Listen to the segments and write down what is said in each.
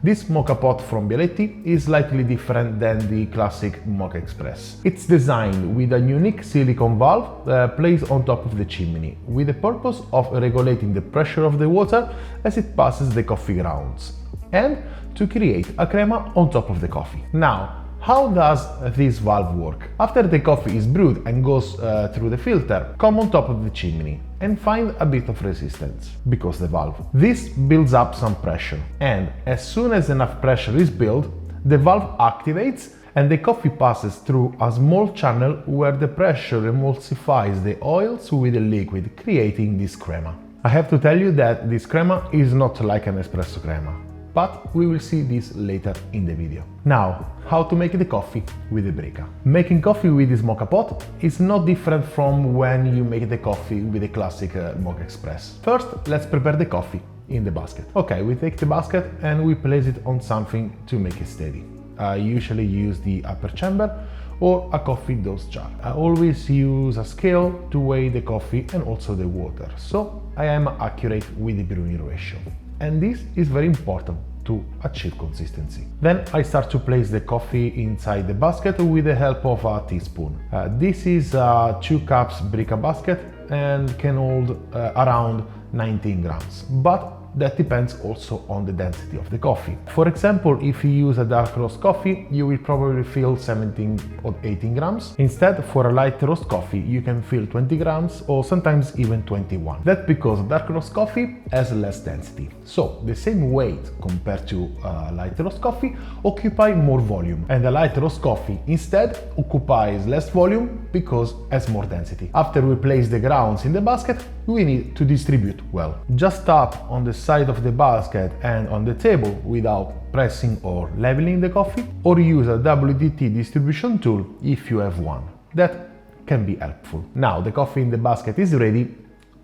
This moka pot from Bialetti is slightly different than the classic Moka Express. It's designed with a unique silicone valve placed on top of the chimney, with the purpose of regulating the pressure of the water as it passes the coffee grounds, and to create a crema on top of the coffee. Now, how does this valve work? After the coffee is brewed and goes through the filter, come on top of the chimney and find a bit of resistance, because the valve. This builds up some pressure, and as soon as enough pressure is built, the valve activates and the coffee passes through a small channel where the pressure emulsifies the oils with the liquid, creating this crema. I have to tell you that this crema is not like an espresso crema, but we will see this later in the video. Now, how to make the coffee with the Brikka. Making coffee with this moka pot is not different from when you make the coffee with the classic Moka Express. First, let's prepare the coffee in the basket. Okay, we take the basket and we place it on something to make it steady. I usually use the upper chamber or a coffee dose jar. I always use a scale to weigh the coffee and also the water, so I am accurate with the brewing ratio. And this is very important to achieve consistency. Then I start to place the coffee inside the basket with the help of a teaspoon. This is a 2 cups Brikka basket and can hold around 19 grams, but that depends also on the density of the coffee. For example, if you use a dark roast coffee, you will probably fill 17 or 18 grams. Instead, for a light roast coffee, you can fill 20 grams or sometimes even 21. That's because dark roast coffee has less density. So the same weight compared to a light roast coffee occupy more volume, and a light roast coffee instead occupies less volume because it has more density. After we place the grounds in the basket, we need to distribute well. Just tap on the side of the basket and on the table without pressing or leveling the coffee, or use a WDT distribution tool if you have one. That can be helpful. Now the coffee in the basket is ready.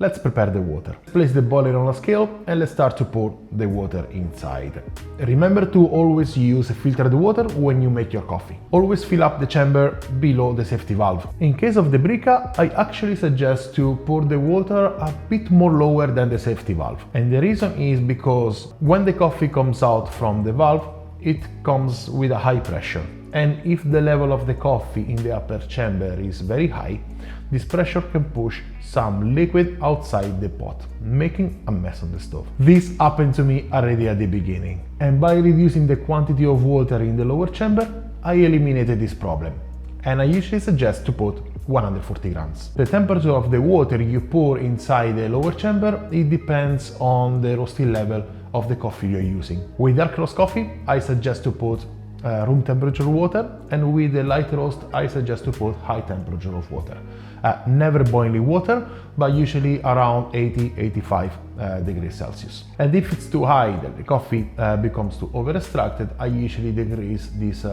Let's prepare the water. Place the boiler on a scale and let's start to pour the water inside. Remember to always use filtered water when you make your coffee. Always fill up the chamber below the safety valve. In case of the Brikka, I actually suggest to pour the water a bit more lower than the safety valve. And the reason is because when the coffee comes out from the valve, it comes with a high pressure. And if the level of the coffee in the upper chamber is very high, this pressure can push some liquid outside the pot, making a mess on the stove. This happened to me already at the beginning, and by reducing the quantity of water in the lower chamber, I eliminated this problem. And I usually suggest to put 140 grams. The temperature of the water you pour inside the lower chamber, it depends on the roasting level of the coffee you're using. With dark roast coffee, I suggest to put room temperature water, and with the light roast I suggest to put high temperature of water. Never boiling water, but usually around 80-85 degrees Celsius. And if it's too high, that the coffee becomes too over extracted, I usually decrease this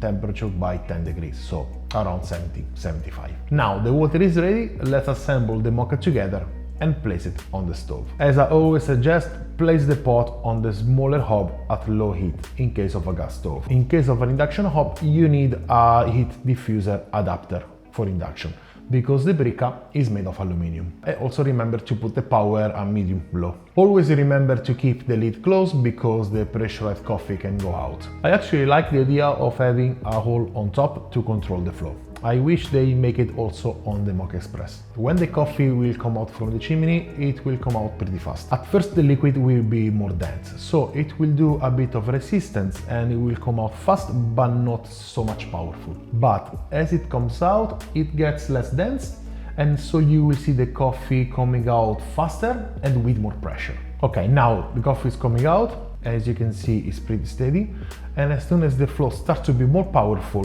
temperature by 10 degrees, so around 70-75. Now the water is ready. Let's assemble the moka together and place it on the stove. As I always suggest, place the pot on the smaller hob at low heat in case of a gas stove. In case of an induction hob, you need a heat diffuser adapter for induction, because the Brikka is made of aluminum. And also remember to put the power at medium low. Always remember to keep the lid closed because the pressurized coffee can go out. I actually like the idea of having a hole on top to control the flow. I wish they make it also on the Moka Express. When the coffee will come out from the chimney, it will come out pretty fast. At first the liquid will be more dense, so it will do a bit of resistance and it will come out fast but not so much powerful. But as it comes out, it gets less dense, and so you will see the coffee coming out faster and with more pressure. Okay, now the coffee is coming out. As you can see, it's pretty steady, and as soon as the flow starts to be more powerful,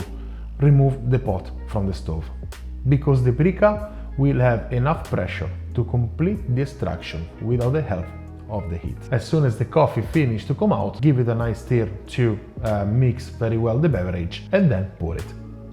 remove the pot from the stove, because the Brikka will have enough pressure to complete the extraction without the help of the heat. As soon as the coffee finishes to come out, give it a nice stir to mix very well the beverage, and then pour it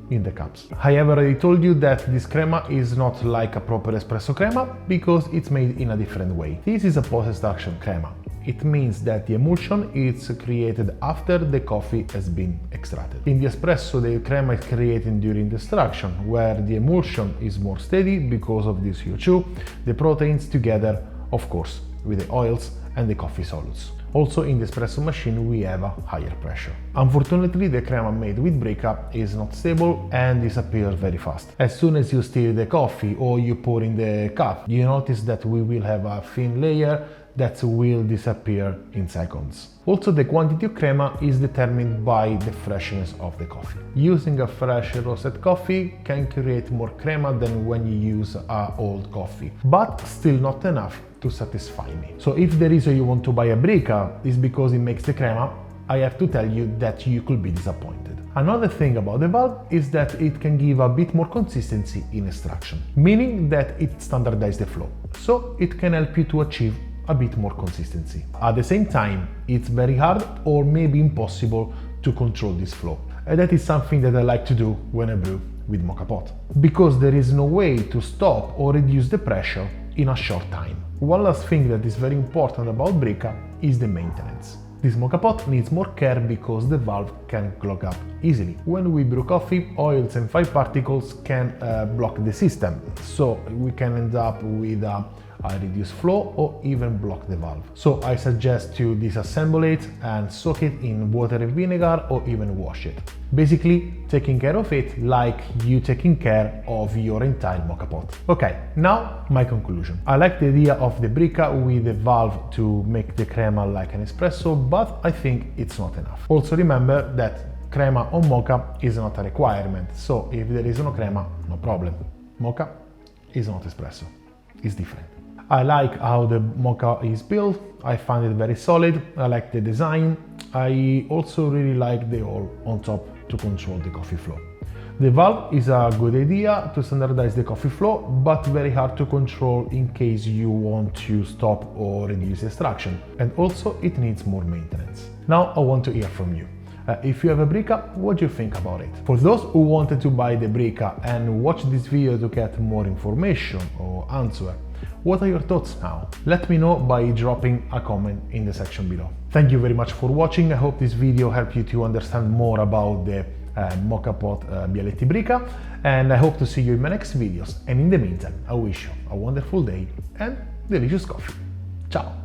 in the cups. I have already told you that this crema is not like a proper espresso crema because it's made in a different way. This is a post-extraction crema. It means that the emulsion is created after the coffee has been extracted. In the espresso, the crema is created during the extraction, where the emulsion is more steady because of the CO2, the proteins together, of course, with the oils and the coffee solids. Also in the espresso machine we have a higher pressure. Unfortunately, the crema made with Brikka is not stable and disappears very fast. As soon as you stir the coffee or you pour in the cup, you notice that we will have a thin layer that will disappear in seconds. Also, the quantity of crema is determined by the freshness of the coffee. Using a fresh roasted coffee can create more crema than when you use a old coffee, but still not enough to satisfy me. So if the reason you want to buy a Brikka is because it makes the crema, I have to tell you that you could be disappointed. Another thing about the valve is that it can give a bit more consistency in extraction, meaning that it standardizes the flow, so it can help you to achieve a bit more consistency. At the same time, it's very hard or maybe impossible to control this flow. And that is something that I like to do when I brew with Moka pot, because there is no way to stop or reduce the pressure in a short time. One last thing that is very important about Brikka is the maintenance. This Moka pot needs more care because the valve can clog up easily. When we brew coffee, oils and fine particles can block the system, so we can end up with a reduced flow or even block the valve. So I suggest you disassemble it and soak it in water and vinegar or even wash it. Basically, taking care of it like you taking care of your entire Moka pot. Okay, now my conclusion. I like the idea of the Brikka with the valve to make the crema like an espresso, but I think it's not enough. Also remember that crema on Moka is not a requirement, so if there is no crema, no problem. Moka is not espresso, it's different. I like how the Moka is built, I find it very solid, I like the design, I also really like the hole on top to control the coffee flow. The valve is a good idea to standardize the coffee flow, but very hard to control in case you want to stop or reduce extraction, and also it needs more maintenance. Now I want to hear from you. If you have a Brikka, what do you think about it? For those who wanted to buy the Brikka and watch this video to get more information or answer, what are your thoughts now? Let me know by dropping a comment in the section below. Thank you very much for watching. I hope this video helped you to understand more about the Moka pot Bialetti Brikka, and I hope to see you in my next videos. And in the meantime, I wish you a wonderful day and delicious coffee. Ciao!